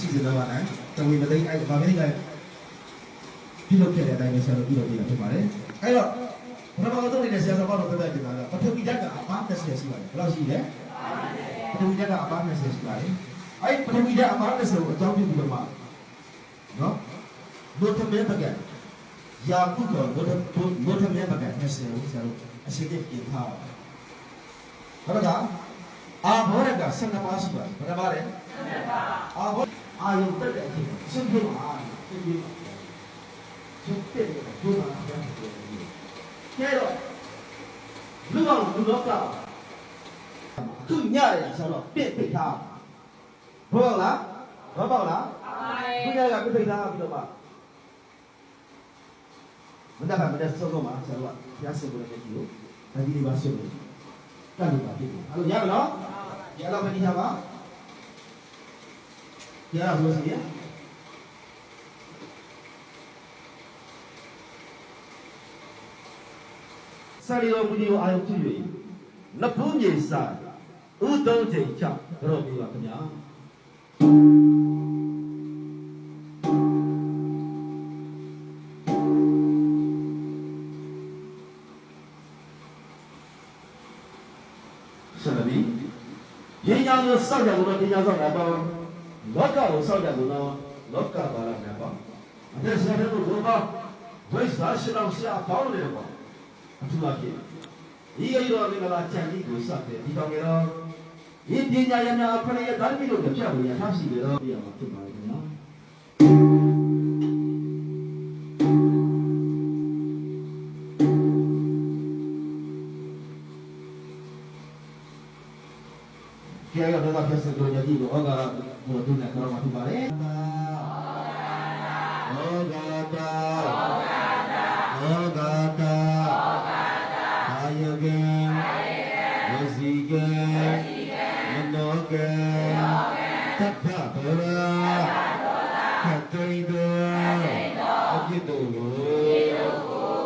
စစ်တော့နိုင်တဝေမသိအဲ့ဗာမင်းကပြုလုပ်ခဲ့တဲ့အတိုင်းပဲဆရာတို့ပြုလုပ်ပြတာဖြစ်ပါတယ်အဲ့တော့ဘယ်မှာတော့နေတဲ့ဆရာတော်ကတော့ပြပြတင်တာကပထဝီဓာတ်ကအပန်း30ရှိပါတယ်ဘယ်လောက်ရှိလဲပထဝီဓာတ်ကအပန်း30ရှိပါတယ်အဲ့ပထဝီဓာတ်အပန်း30ကိုအကြောင်းပြုပြီးတော့မှနော်ဘုထမဲပကံယာကုတော်ဘုထမဲပကံ20ကိုဆရာတို့အရှိတဲ့ပြင်ထားပါတယ်ဟုတ်လားအာဘောရက12ပါးရှိပါတယ်ဘယ်နှပါးလဲ12ပါးအာဘောအာယုတ်တဲ့အချိန်ရှင်းပြပါရှင်းပြပါရှင်းပြပါဘုရားကဲတော့လူတော်လူတော်ကသူညရတယ်ဆိုတော့ပြစ်ပိတ်ထားဟုတ်လားဘာပေါ့လားသူညကပြစ်ပိတ်ထားပြီးတော့မှမနေ့ကမနေ့စောစောမှာဆရာကဘုရားရှင်ကိုလည်းကြည့်လို့ဒါဒီလေးပါရှင်းလို့ကတ်လို့ပါပြီအဲ့လိုရမလားရတော့မနေရပါရတော့လို့စီရစာရီတော်မူကြီးကိုအာရုံပြု၍နဖူးမြေစာဥသုံးချိန်ချတော်ပြပါခင်ဗျာဆက်လက်ပြီးပညာကိုစောင့်ကြလို့ပညာစောင့်တာတော့လောကကိုစောင့်ကြလို့လောကဘာလာနေပါအသက်ရှင်တဲ့ဘုရားဝိဇ္ဇာရှိတော်ဆရာပေါင်းတယ်ပေါ့အထူးအဖြစ်ဒီရရောမင်္ဂလာချမ်းကြီးကိုစတဲ့ဒီတော်ကတော့ဒီပညာရနာခရယဓာတ်ပြီးလို့ပြတ်လို့ရထားရှိတယ်တော့ပြရမှာဖြစ်ပါလိမ့်မယ်နော်ကျေရတော့ဖြစ်စတော်ကြီးကိုဟောကဘုရားသူနဲ့ကတော့မှာဖြစ်ပါလေဟောကတာဟောကတာအာယကေဝစီကေမနောကေသဗ္ဗဗရာခတိတောအจิตတောကို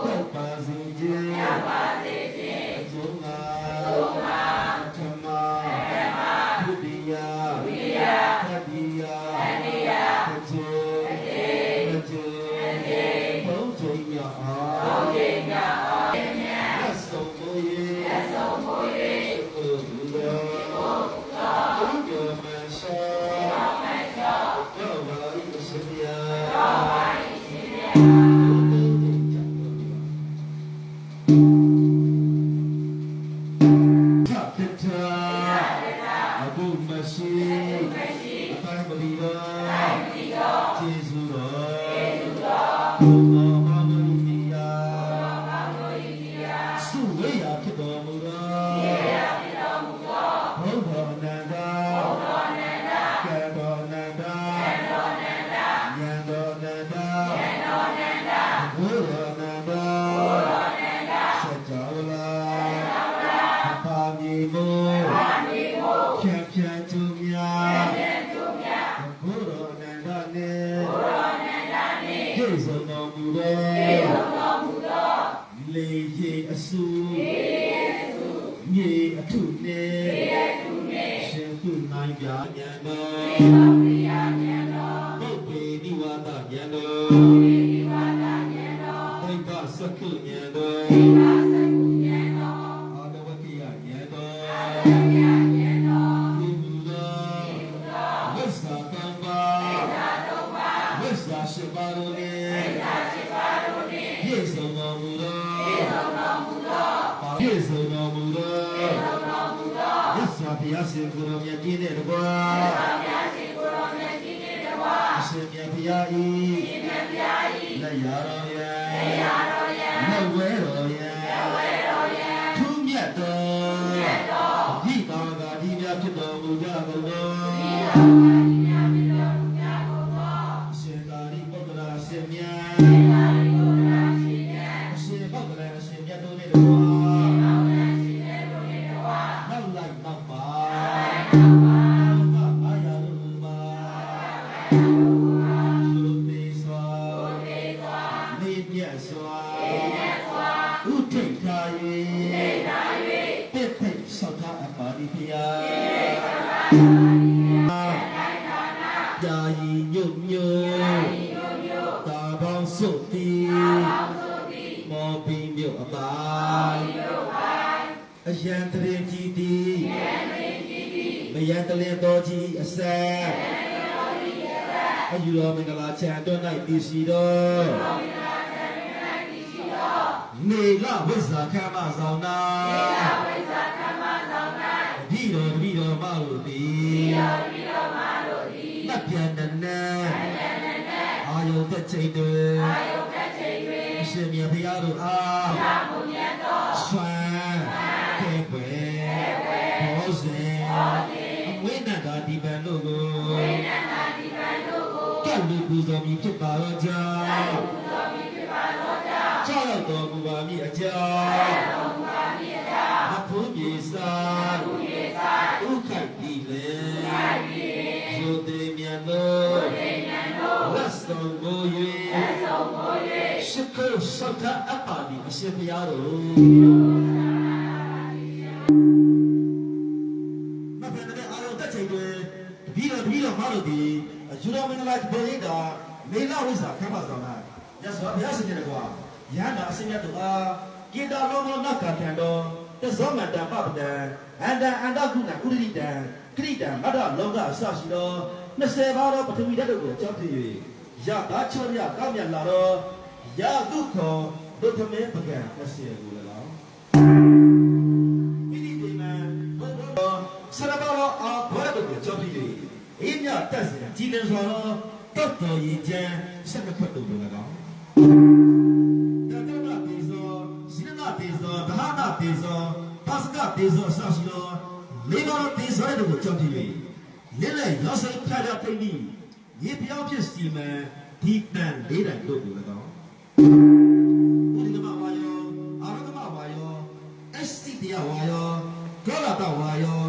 သဗ္ဗစီခြင်းအကျုံးငါဓမ္မဒုတိယသတိယသတိဘုံချိန်မြောက်အောင်လက်ဆုံးကိုရေဘုရားဘုရားမရှာဘုရားဤစရိယာအခုမရှိအတိုင်းပလီတော်ကျေးဇူးတော်ဘုရားဘာလို့ဒီယာစုဝေးရဖြစ်တော်မူသောဘုရားနန္ဒာကဲတော်နန္ဒာဉာဏ်တော်နန္ဒာဘုရားနန္ဒာစัจ java လာပါမီမို့ဖြန့်ဖြန့်သူများဘုရားနန္ဒာနဲ့ပြည့်စုံတော်မူသောလေရေအဆူမြေအထုနဲ့ရှင်သူနိုင်ပြဉာဏ်တော်ဘုဗေနိဝါဒဉာဏ်တော်သိက္ခာစက္ခုဉာဏ်တော်အာတဝတိယဉာဏ်တော်ဒီမူသောဝိဇ္ဇာတံပါဝိဇ္ဇာရှိပါတော်နဲ့ပြည့်စုံတော်မူသောပြည့်စုံတော်မူသောဝိဇ္ဇာဘုရားရှင်ကိုယ်တော်မြတ်ကြီးနဲ့တကွာအရှင်မြတ်ဘုရားဤလက်ရတော်ယလက်ဝဲတော်ယထူးမြတ်တော်ဒီပါကဒီမြတ်ဖြစ်တော်မူကြကုန်သောရှင်သာရိပုတ္တရာရှင်မြတ်ရှင်ပုတ္တရာရှင်မြတ်တို့နဲ့တကွာနောက်လိုက်နောက်ပါအာရလုပါသုတိစွာနေမြတ်စွာဥထိတ်ထား၍ပိဋိဆောက်ထားအပ်ပါသည်ဖျား ယာယီညွတ်ညွတ်တာပေါင်းစုတီမော်ဘီမြို့အပိုင်းအယံတရင်ကြီးတီမယံတလင်းတော်ကြီးအဆက်အယူတော်မင်္ဂလာချံတွန်း၌တည်ရှိတော်နေလဝိဇ္ဇာခမဆောင်နာဒီတော်မလို့သည်နတ်ပြန်နဲ့အာယုန်သက်ချိန်တွေအရှင်မြတ်ဘုရားတို့အားဆွမ်းကဲွယ်ဘောဇင်အမွေးနန္တာဒီပံတို့ကိုကဲ့လူပူဇော်မည်ဖြစ်ပါတော့ကြောင်းကြောက်တော်မူပါမည်အကြောင်းအဖို့ပြေစာဥခိုက်ဒီလေဇိုတေမြတ်တော်လက်ဆောင်ကို၍ရှိခိုးဆောက်တာအပါဒီအရှင်ဘုရားတော်မဖန်တဲ့အာရုံတက်ချိန်တွေပြီးတော့မလို့ဒီယူတော်မင်္ဂလာပေါ်ရတာမေလဝိဇ္ဇာခမဆောင်တာညဆိုဘုရားရှင်တဲ့ကွာရဟန္တာအရှင်မြတ်တို့အားကေတာလုံးလုံးနတ်ကထံတော်တဇောမန္တပပဒံအန္တကုဏဥဒိတံခရိတံမတ္တလောကအစရှိတော်20ပါးသောပထဝီဓာတ်တို့ကိုကြောက်ဖြစ်၍ရတာချောရကောင်းမြတ်လာတော်ရာကုခောဒုထမေပကံ20ကို၎င်းဣတိတေမံဘုရားဆရဘောအာဘောရတို့ကိုကြောက်ဖြစ်၍အေးမြတက်စေကြည်လင်စွာသောတောက်တော်ရည်ချမ်းဆက်နှစ်ဖက်တို့ကို၎င်းတတနာတေဇောစိနနာတေဇောဓဟာနာတေဇောပါစကတေဇောအစရှိတော်လေးပါးတေဇောတို့ကိုကြောက်ဖြစ်၍လင်းလည်းရောစိတ်ဖြားဖြားသိမ့်ပြီးရေပြောင်းဖြစ်စီမံဒီတန်လေးတိုင်တို့ကို၎င်းဥဒိကမဝါယောအာရကမဝါယောအစတိတယဝါယောကောလာတဝါယော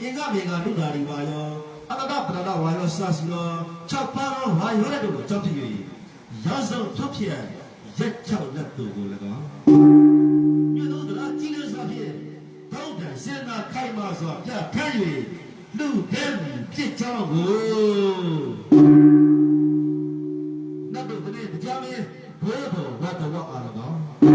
အင်္ဂမေဃနုဒာရီဝါယောအတ္တပရဒဝါယောစစီလော6ပါးသောဝါယောတို့ကိုကြောက်ဖြစ်၍ရောစုံထုတ်ဖြစ်ရက်6လက်တို့ကို၎င်းမြို့တို့ကကြီးလျစွာဖြင့်ဘုဒ္ဓစေနာခိုင်မာစွာပြဋ္ဌာန်း၍လူတန်းဖြစ်ကြောင်းကိုနတ်တို့ကလည်းကြားမင်းဘုရားတော်ဝတ်တော်အား၎င်း